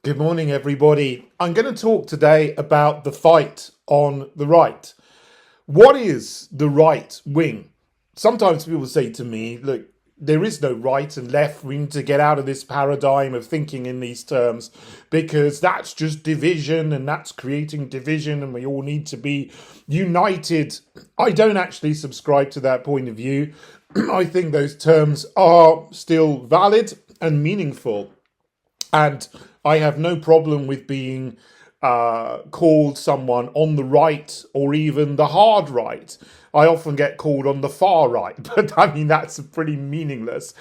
Good morning, everybody. I'm going to talk today about the fight on the right. What is the right wing? Sometimes people say to me, look, there is no right and left. We need to get out of this paradigm of thinking in these terms because that's just division and that's creating division and we all need to be united. I don't actually subscribe to that point of view. I think those terms are still valid and meaningful. And I have no problem with being called someone on the right or even the hard right. I often get called on the far right, but I mean, that's a pretty meaningless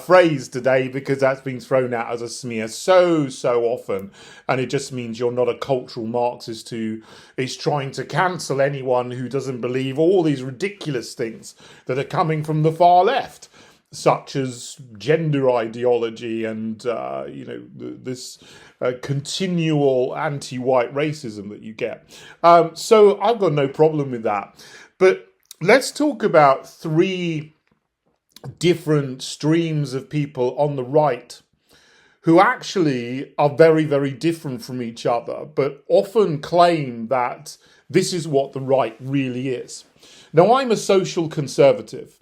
phrase today because that's been thrown out as a smear so often. And it just means you're not a cultural Marxist who is trying to cancel anyone who doesn't believe all these ridiculous things that are coming from the far left, such as gender ideology and this continual anti-white racism that you get. So I've got no problem with that. But let's talk about three different streams of people on the right who actually are very different from each other, but often claim that this is what the right really is. Now, I'm a social conservative.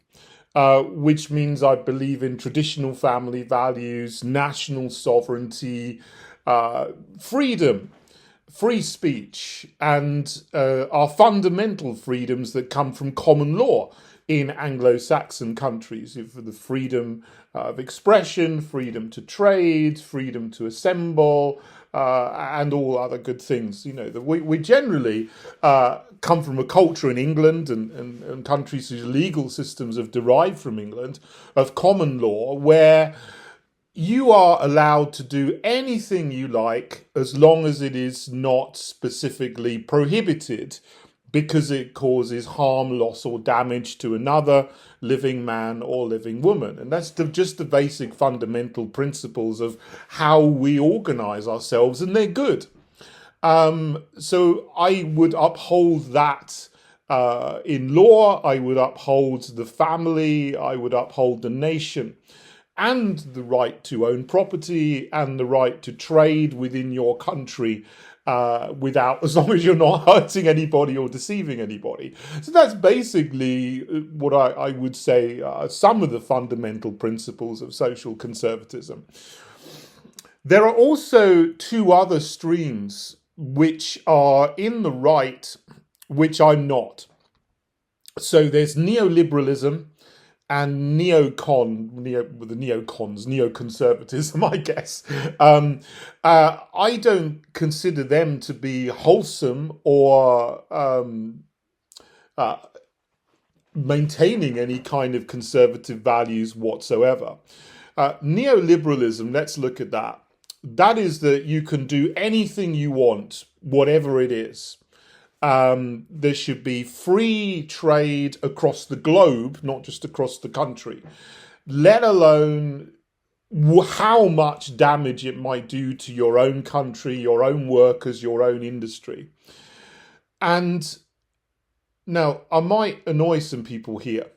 Which means I believe in traditional family values, national sovereignty, freedom, free speech, and our fundamental freedoms that come from common law in Anglo-Saxon countries. For the freedom of expression, freedom to trade, freedom to assemble, and all other good things. You know, we generally come from a culture in England and countries whose legal systems have derived from England of common law, where you are allowed to do anything you like as long as it is not specifically prohibited because it causes harm, loss, or damage to another living man or living woman. And that's just the basic fundamental principles of how we organize ourselves, and they're good. So I would uphold that in law. I would uphold the family. I would uphold the nation, and the right to own property and the right to trade within your country as long as you're not hurting anybody or deceiving anybody. So that's basically what I would say some of the fundamental principles of social conservatism. There are also two other streams which are in the right, which I'm not. So there's neoliberalism and neoconservatism, I guess. I don't consider them to be wholesome or maintaining any kind of conservative values whatsoever. Neoliberalism, let's look at that. That is that you can do anything you want, whatever it is. There should be free trade across the globe, not just across the country, let alone how much damage it might do to your own country, your own workers, your own industry. And now, I might annoy some people here,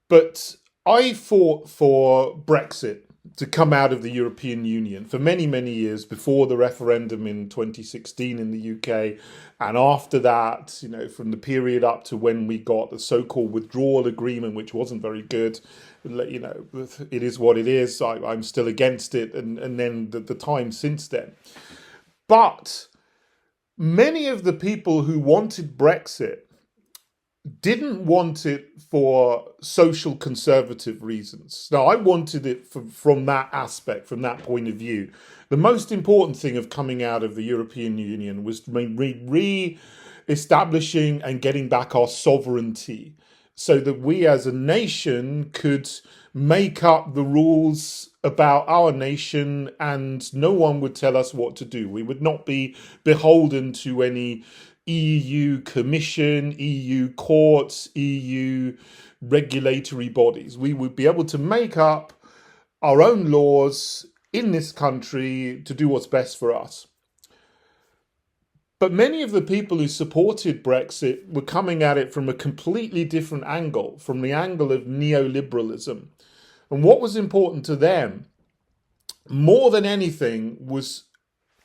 but I fought for Brexit to come out of the European Union for many years before the referendum in 2016 in the UK. And after that, you know, from the period up to when we got the so-called withdrawal agreement, which wasn't very good, you know, it is what it is. I'm still against it. And then the time since then. But many of the people who wanted Brexit didn't want it for social conservative reasons. Now, I wanted it from that aspect, from that point of view. The most important thing of coming out of the European Union was re-establishing and getting back our sovereignty so that we as a nation could make up the rules about our nation and no one would tell us what to do. We would not be beholden to any EU Commission, EU courts, EU regulatory bodies. We would be able to make up our own laws in this country to do what's best for us. But many of the people who supported Brexit were coming at it from a completely different angle, from the angle of neoliberalism. And what was important to them more than anything was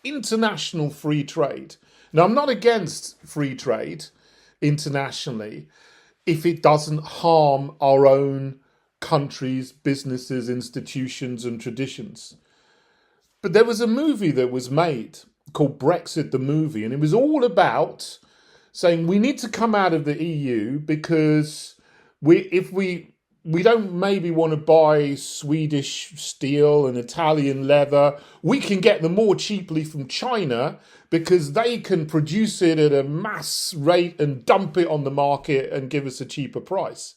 international free trade. Now, I'm not against free trade internationally if it doesn't harm our own countries, businesses, institutions, and traditions. But there was a movie that was made called Brexit the Movie, and it was all about saying we need to come out of the EU because if we don't maybe want to buy Swedish steel and Italian leather, we can get them more cheaply from China because they can produce it at a mass rate and dump it on the market and give us a cheaper price.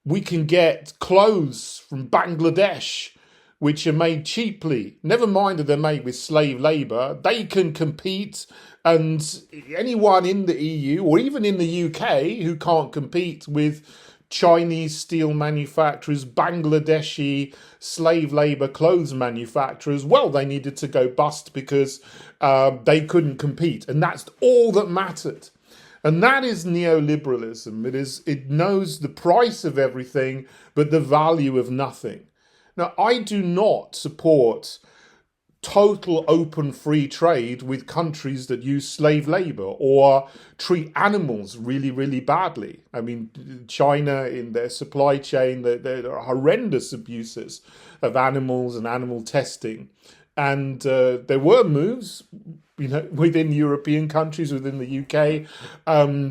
We can get clothes from Bangladesh which are made cheaply. Never mind that they're made with slave labour. They can compete, and anyone in the EU or even in the UK who can't compete with Chinese steel manufacturers, Bangladeshi slave labour clothes manufacturers, well, they needed to go bust because they couldn't compete. And that's all that mattered. And that is neoliberalism. It knows the price of everything, but the value of nothing. Now, I do not support total open free trade with countries that use slave labor or treat animals really, really badly. I mean, China in their supply chain, there are horrendous abuses of animals and animal testing. And there were moves, within European countries, within the UK,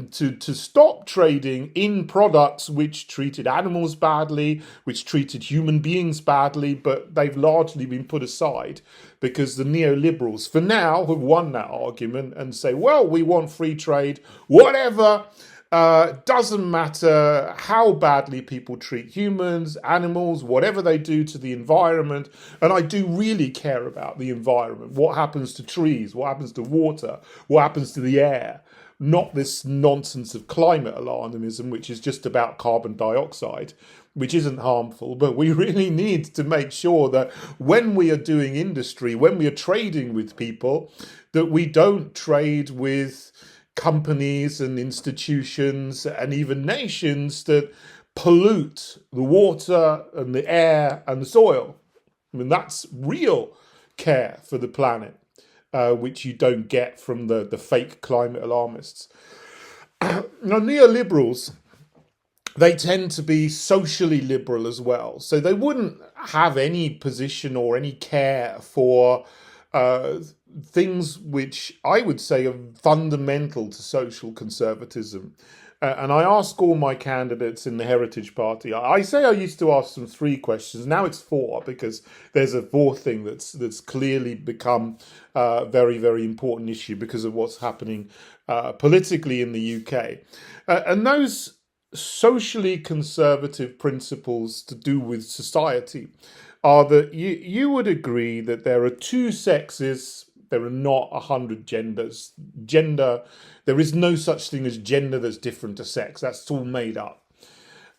to stop trading in products which treated animals badly, which treated human beings badly, but they've largely been put aside because the neoliberals, for now, have won that argument and say, well, we want free trade, whatever. Doesn't matter how badly people treat humans, animals, whatever they do to the environment. And I do really care about the environment. What happens to trees? What happens to water? What happens to the air? Not this nonsense of climate alarmism, which is just about carbon dioxide, which isn't harmful. But we really need to make sure that when we are doing industry, when we are trading with people, that we don't trade with companies and institutions and even nations that pollute the water and the air and the soil. I mean, that's real care for the planet, which you don't get from the fake climate alarmists. Now, neoliberals, they tend to be socially liberal as well. So they wouldn't have any position or any care for things which I would say are fundamental to social conservatism. And I ask all my candidates in the Heritage Party, I say I used to ask them 3 questions. Now it's 4 because there's a 4th thing that's clearly become a very, very important issue because of what's happening politically in the UK. And those socially conservative principles to do with society are that you would agree that there are 2 sexes, there are not 100 genders. There is no such thing as gender that's different to sex. That's all made up.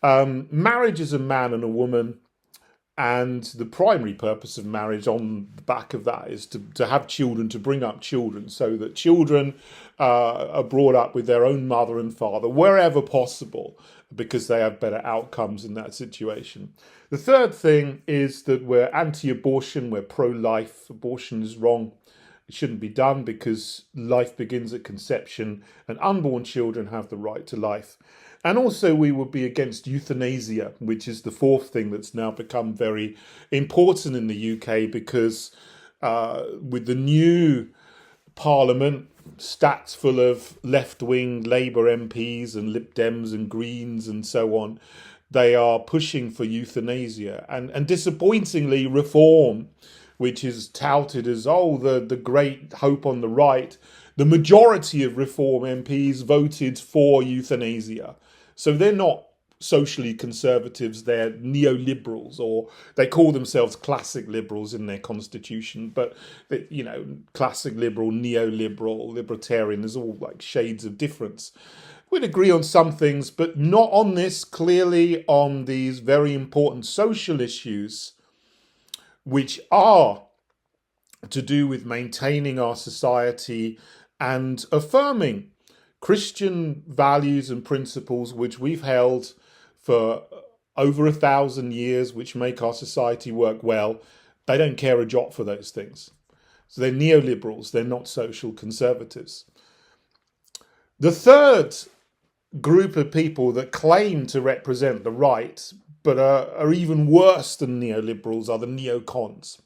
Marriage is a man and a woman, and the primary purpose of marriage on the back of that is to have children, to bring up children, so that children are brought up with their own mother and father wherever possible, because they have better outcomes in that situation. The 3rd thing is that we're anti-abortion, we're pro-life. Abortion is wrong. It shouldn't be done because life begins at conception and unborn children have the right to life. And also we would be against euthanasia, which is the 4th thing that's now become very important in the UK because with the new Parliament, stacks full of left-wing Labour MPs and Lib Dems and Greens and so on, they are pushing for euthanasia and disappointingly reform, which is touted as, the great hope on the right. The majority of Reform MPs voted for euthanasia. So they're not socially conservatives, they're neoliberals, or they call themselves classic liberals in their constitution. But, classic liberal, neoliberal, libertarian, there's all like shades of difference. We'd agree on some things, but not on this, clearly on these very important social issues, which are to do with maintaining our society and affirming Christian values and principles which we've held for over 1,000 years, which make our society work well, They don't care a jot for those things. So they're neoliberals, they're not social conservatives. The third group of people that claim to represent the right but are even worse than neoliberals are the neocons.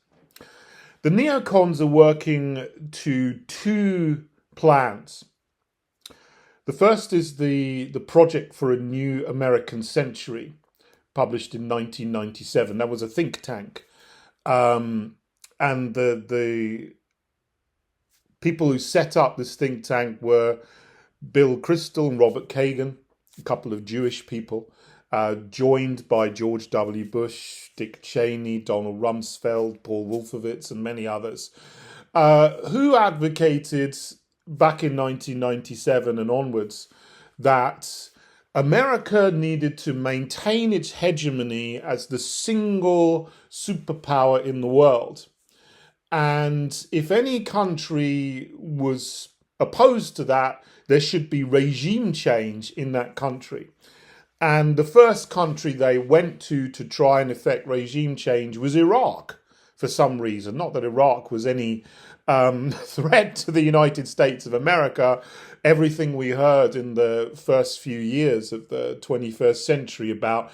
The neocons are working to two plans. The first is the Project for a New American Century, published in 1997. That was a think tank. And the people who set up this think tank were Bill Kristol and Robert Kagan, a couple of Jewish people, joined by George W. Bush, Dick Cheney, Donald Rumsfeld, Paul Wolfowitz, and many others, who advocated back in 1997 and onwards that America needed to maintain its hegemony as the single superpower in the world. And if any country was opposed to that, there should be regime change in that country. And the first country they went to try and effect regime change was Iraq, for some reason. Not that Iraq was any threat to the United States of America. Everything we heard in the first few years of the 21st century about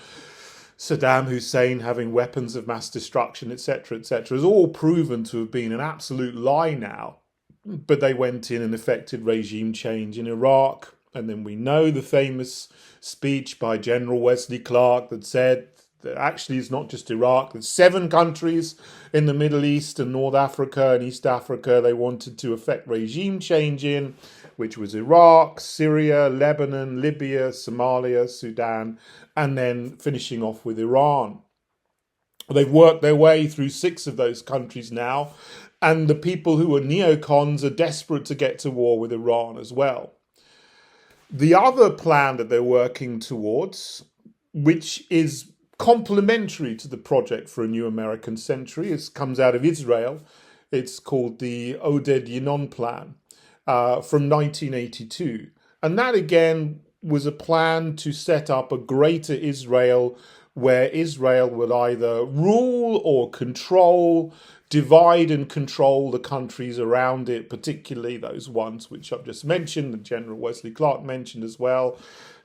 Saddam Hussein having weapons of mass destruction, etc., is all proven to have been an absolute lie now. But they went in and effected regime change in Iraq. And then we know the famous speech by General Wesley Clark that said that actually it's not just Iraq, there's 7 countries in the Middle East and North Africa and East Africa they wanted to effect regime change in, which was Iraq, Syria, Lebanon, Libya, Somalia, Sudan, and then finishing off with Iran. They've worked their way through 6 of those countries now, and the people who are neocons are desperate to get to war with Iran as well. The other plan that they're working towards, which is complementary to the Project for a New American Century, comes out of Israel. It's called the Oded Yinon Plan from 1982. And that again was a plan to set up a greater Israel where Israel would either rule or control, divide and control the countries around it, particularly those ones which I've just mentioned, that General Wesley Clark mentioned as well.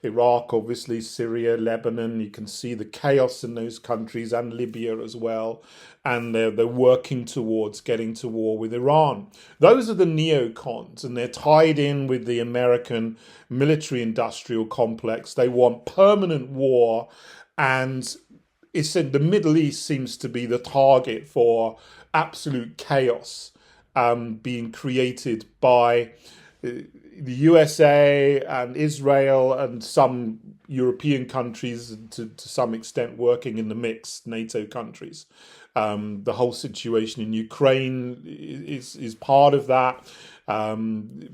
Iraq, obviously, Syria, Lebanon, you can see the chaos in those countries, and Libya as well. And they're working towards getting to war with Iran. Those are the neocons, and they're tied in with the American military-industrial complex. They want permanent war, and it's said the Middle East seems to be the target for absolute chaos being created by the USA and Israel and some European countries, to some extent working in the mix, NATO countries. The whole situation in Ukraine is part of that.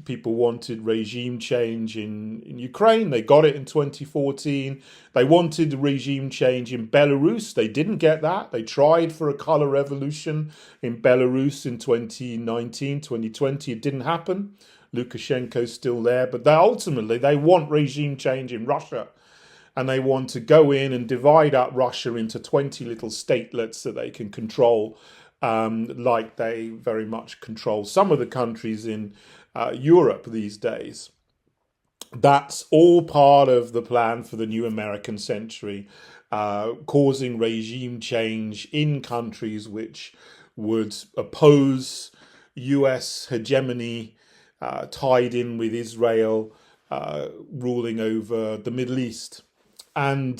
People wanted regime change in Ukraine. They got it in 2014. They wanted regime change in Belarus. They didn't get that. They tried for a color revolution in Belarus in 2019, 2020. It didn't happen. Lukashenko's still there. But ultimately, they want regime change in Russia. And they want to go in and divide up Russia into 20 little statelets that they can control, like they very much control some of the countries in Europe these days. That's all part of the plan for the New American Century, causing regime change in countries which would oppose US hegemony, tied in with Israel ruling over the Middle East. And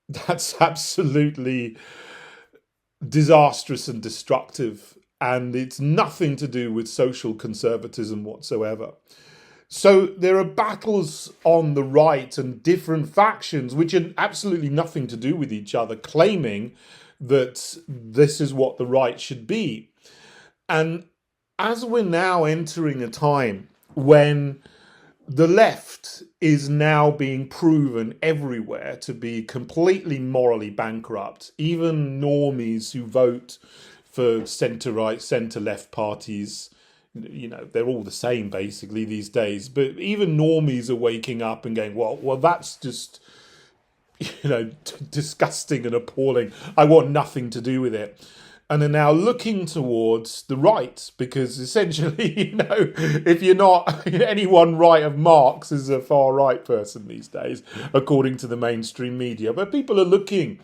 that's absolutely disastrous and destructive. And it's nothing to do with social conservatism whatsoever. So there are battles on the right and different factions which are absolutely nothing to do with each other, claiming that this is what the right should be. And as we're now entering a time when the left is now being proven everywhere to be completely morally bankrupt. Even normies who vote for centre-right, centre-left parties, they're all the same basically these days. But even normies are waking up and going, well, that's just, disgusting and appalling. I want nothing to do with it. And are now looking towards the right, because essentially, if you're not anyone right of Marx is a far right person these days, according to the mainstream media. But people are looking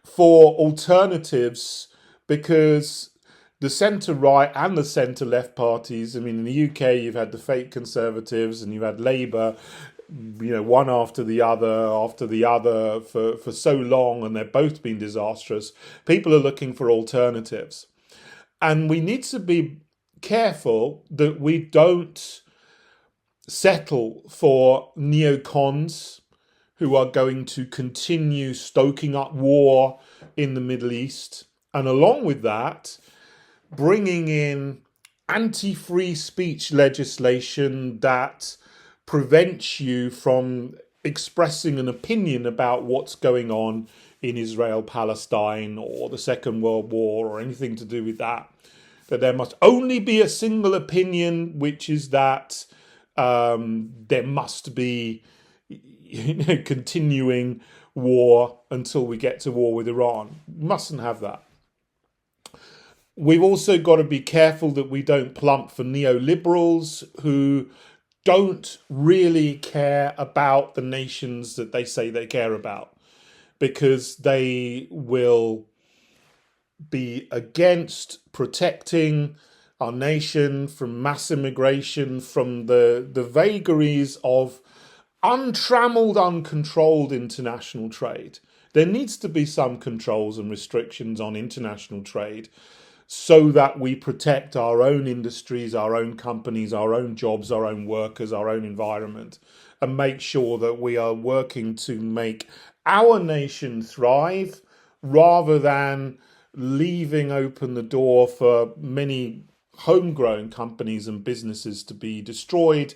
for alternatives because the centre right and the centre left parties, I mean, in the UK, you've had the fake Conservatives and you've had Labour, one after the other for so long, and they've both been disastrous. People are looking for alternatives. And we need to be careful that we don't settle for neocons who are going to continue stoking up war in the Middle East. And along with that, bringing in anti-free speech legislation that prevents you from expressing an opinion about what's going on in Israel, Palestine, or the Second World War, or anything to do with that. That there must only be a single opinion, which is that there must be continuing war until we get to war with Iran. Mustn't have that. We've also got to be careful that we don't plump for neoliberals who don't really care about the nations that they say they care about, because they will be against protecting our nation from mass immigration, from the vagaries of untrammeled, uncontrolled international trade. There needs to be some controls and restrictions on international trade so that we protect our own industries, our own companies, our own jobs, our own workers, our own environment, and make sure that we are working to make our nation thrive rather than leaving open the door for many homegrown companies and businesses to be destroyed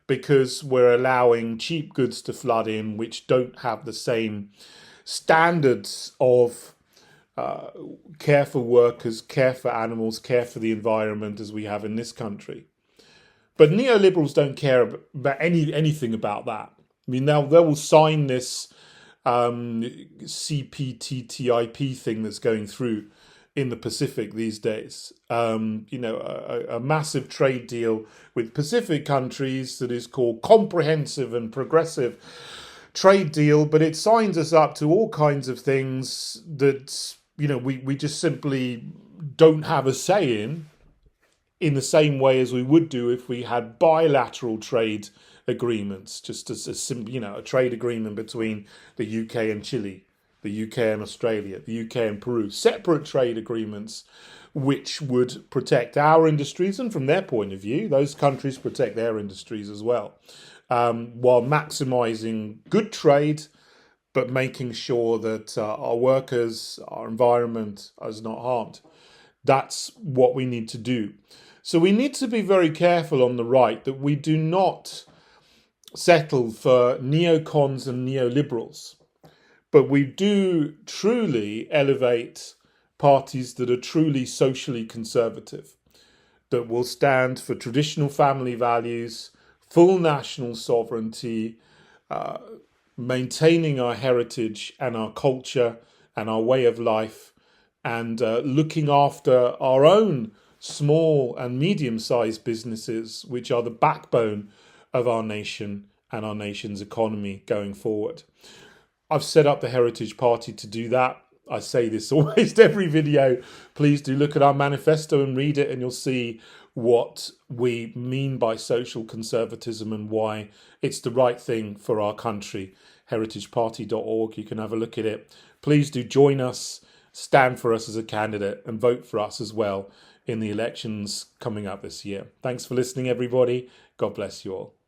because we're allowing cheap goods to flood in which don't have the same standards of care for workers, care for animals, care for the environment as we have in this country. But neoliberals don't care about anything about that. I mean, they will sign this CPTTIP thing that's going through in the Pacific these days. A massive trade deal with Pacific countries that is called Comprehensive and Progressive Trade Deal, but it signs us up to all kinds of things that we just simply don't have a say in the same way as we would do if we had bilateral trade agreements, just as a trade agreement between the UK and Chile, the UK and Australia, the UK and Peru, separate trade agreements which would protect our industries, and from their point of view, those countries protect their industries as well, while maximising good trade, but making sure that our workers, our environment is not harmed. That's what we need to do. So we need to be very careful on the right that we do not settle for neocons and neoliberals, but we do truly elevate parties that are truly socially conservative, that will stand for traditional family values, full national sovereignty, maintaining our heritage and our culture and our way of life, and looking after our own small and medium-sized businesses, which are the backbone of our nation and our nation's economy going forward. I've set up the Heritage Party to do that. I say this almost every video. Please do look at our manifesto and read it, and you'll see what we mean by social conservatism and why it's the right thing for our country. heritageparty.org. You can have a look at it. Please do join us, stand for us as a candidate, and vote for us as well in the elections coming up this year. Thanks for listening, everybody. God bless you all.